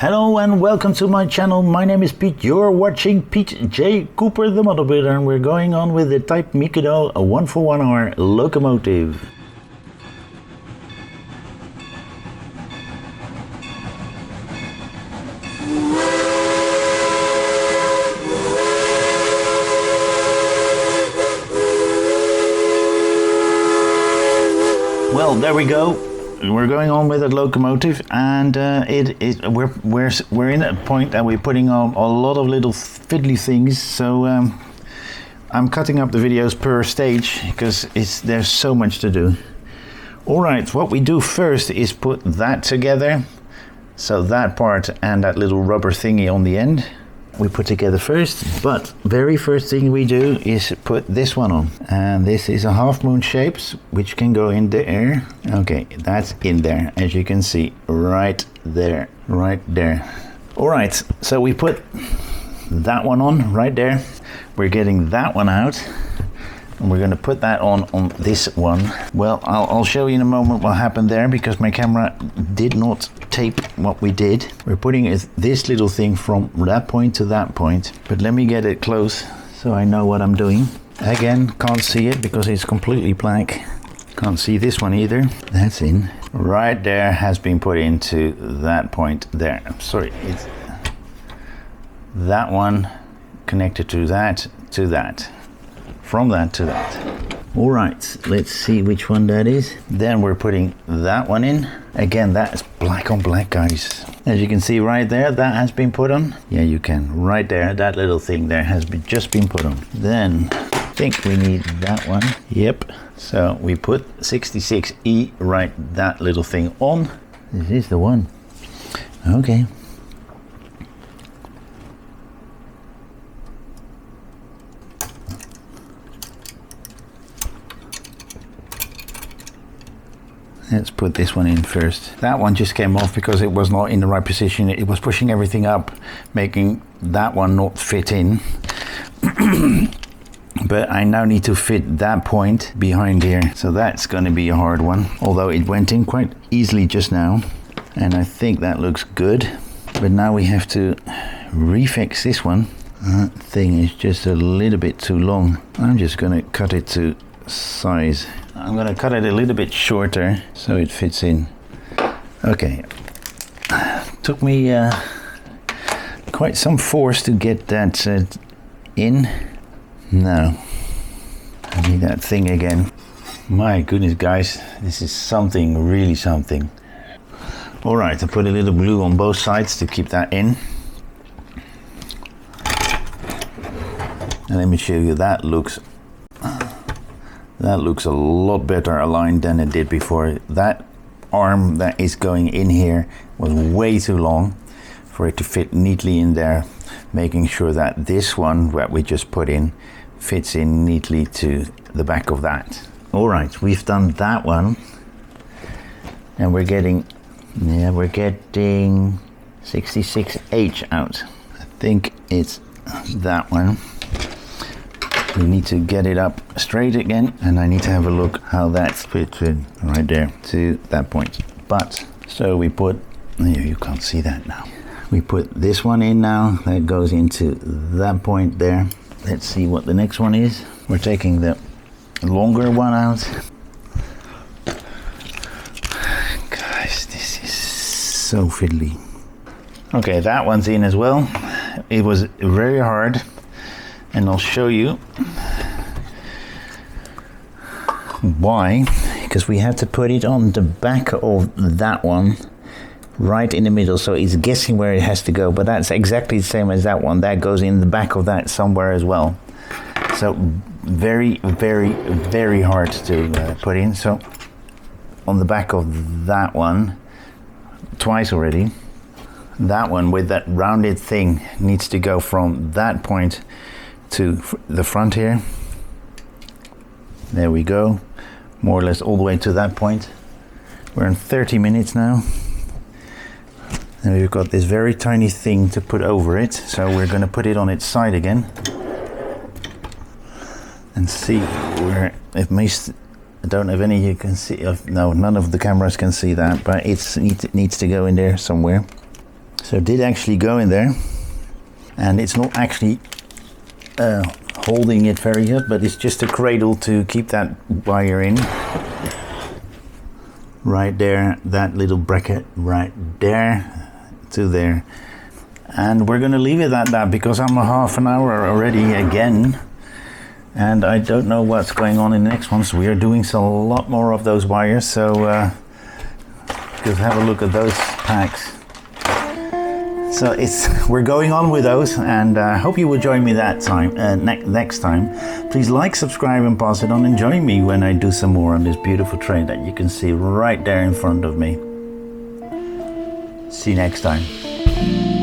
Hello and welcome to my channel. My name is Pete. You're watching Pete J. Cooper the Model Builder, and we're going on with the Type Mikado, a 1-for-1 locomotive. Well, there we go. We're going on with a locomotive, and we're in a point that we're putting on a lot of little fiddly things. So I'm cutting up the videos per stage because there's so much to do. All right, what we do first is put that together. So that part and that little rubber thingy on the end we put together first, but very first thing we do is put this one on, and this is a half moon shapes which can go in the air. Okay, that's in there, as you can see, right there. All right, so we put that one on right there. We're getting that one out, and we're going to put that on this one. Well, I'll show you in a moment what happened there, because my camera did not tape what we did. We're putting this little thing from that point to that point, but let me get it close so I know what I'm doing. Again, can't see it because it's completely black. Can't see this one either. That's in. Right there has been put into that point there. I'm sorry, it's that one connected to that, from that to that. All right, let's see which one that is. Then we're putting that one in. Again, that's black on black, guys. As you can see right there, that has been put on. Yeah, you can. Right there, that little thing there has just been put on. Then I think we need that one. Yep. So we put 66E, right, that little thing on. This is the one. Okay. Let's put this one in first. That one just came off because it was not in the right position. It was pushing everything up, making that one not fit in. But I now need to fit that point behind here. So that's going to be a hard one. Although it went in quite easily just now. And I think that looks good. But now we have to refix this one. That thing is just a little bit too long. I'm just going to cut it to size. I'm going to cut it a little bit shorter so it fits in. Okay. Took me quite some force to get that in. Now, I need that thing again. My goodness, guys, this is something, really something. All right, I put a little glue on both sides to keep that in. And let me show you, that looks a lot better aligned than it did before. That arm that is going in here was way too long for it to fit neatly in there, making sure that this one that we just put in fits in neatly to the back of that. All right, we've done that one, and we're getting 66H out. I think it's that one. We need to get it up straight again, and I need to have a look how that's fit in right there to that point. But so we put, you can't see that now. We put this one in now, that goes into that point there. Let's see what the next one is. We're taking the longer one out. Guys, this is so fiddly. Okay, that one's in as well. It was very hard. And I'll show you why, because we have to put it on the back of that one, right in the middle, so it's guessing where it has to go, but that's exactly the same as that one. That goes in the back of that somewhere as well. So very, very, very hard to put in. So on the back of that one, twice already, that one with that rounded thing needs to go from that point to the front here. There we go, more or less all the way to that point. We're in 30 minutes now, and we've got this very tiny thing to put over it, so we're going to put it on its side again and see where it may I don't know if any of you can see, no, none of the cameras can see that, but it needs to go in there somewhere. So it did actually go in there, and it's not actually holding it very good, but it's just a cradle to keep that wire in. Right there, that little bracket right there to there. And we're going to leave it at that because I'm a half an hour already again. And I don't know what's going on in the next ones. We are doing a lot more of those wires, so just have a look at those packs. So we're going on with those, and I hope you will join me that time, next time. Please like, subscribe, and pass it on, and join me when I do some more on this beautiful train that you can see right there in front of me. See you next time.